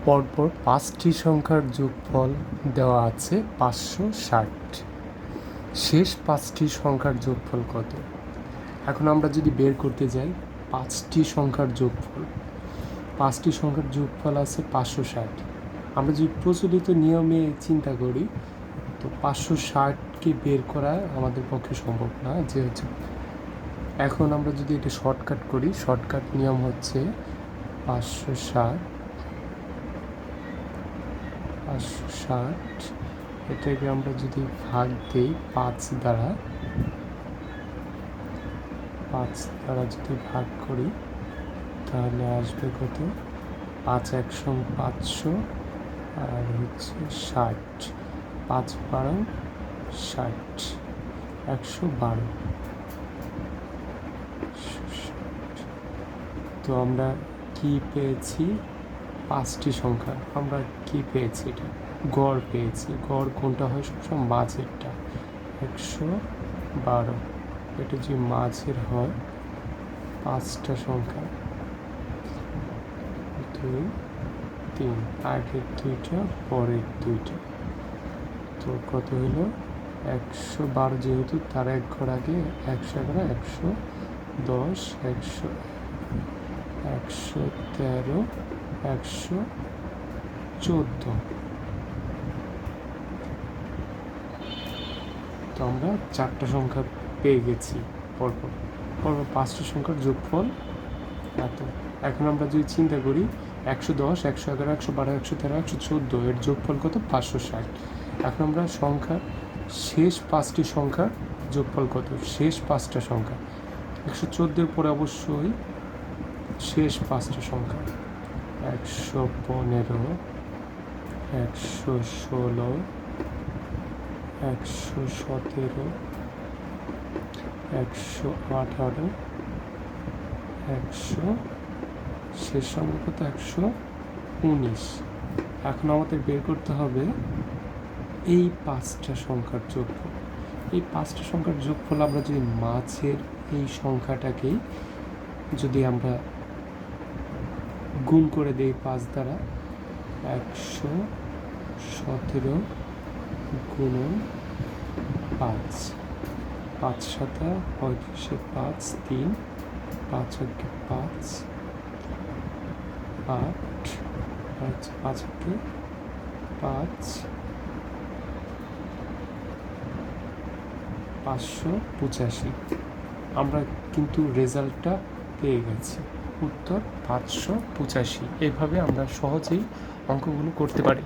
পরপর 5টি সংখ্যার যোগফল দেওয়া আছে 560। শেষ 5টি সংখ্যার যোগফল কত? এখন আমরা যদি বের করতে যাই 5টি সংখ্যার যোগফল, 5টি সংখ্যার যোগফল আছে 560। আমরা যদি প্রচলিত নিয়মে চিন্তা করি তো 560কে বের করা আমাদের পক্ষে সম্ভব না। এখন আমরা যদি এটা শর্টকাট করি, শর্টকাট নিয়ম হচ্ছে 560 এটাকে আমরা যদি ভাগ দিই 5 দ্বারা যদি ভাগ করি তাহলে আসবে কত? 5 100 500 আর হচ্ছে 60, 5 12 60, 112। তো আমরা কি পেয়েছি? 5টি সংখ্যা আমরা কি পেয়েছি? এটা গড় পেয়েছি। গড় কোনটা হয়? সবসময় মাঝেরটা, 112। এটা যে মাঝের হয় 5টা সংখ্যা, 2 3, আগের 2টা পরের 2টা, তো কত হলো? 112 যেহেতু তার এক ঘর আগে 111 110 113 114। তো আমরা 4টা সংখ্যা পেয়ে গেছি পরপর 5টা সংখ্যার যোগফল এত। এখন আমরা যদি চিন্তা করি 110 111 112 113 114 এর যোগফল কত? 560। এখন আমরা সংখ্যার শেষ 5টি সংখ্যার যোগফল কত? শেষ 5টা সংখ্যা 114-এর পরে অবশ্যই শেষ 5টা সংখ্যা 115 116 117 118 শেষ সংখ্যা কত? 119। এখন আমাদের বের করতে হবে এই 5টা সংখ্যার যোগফল। এই 5টা সংখ্যার যোগফল আমরা যদি মাঝের এই সংখ্যাটাকেই যদি আমরা গুণ করে দেই 5 দ্বারা, 117 গুণন 5, 5 7 35, 5 3, 5 আগে 5 8, 5 আগে 5, 585। আমরা কিন্তু রেজাল্টটা পেয়ে গেছি, উত্তর 585। এভাবে আমরা সহজেই অঙ্কগুলো করতে পারি।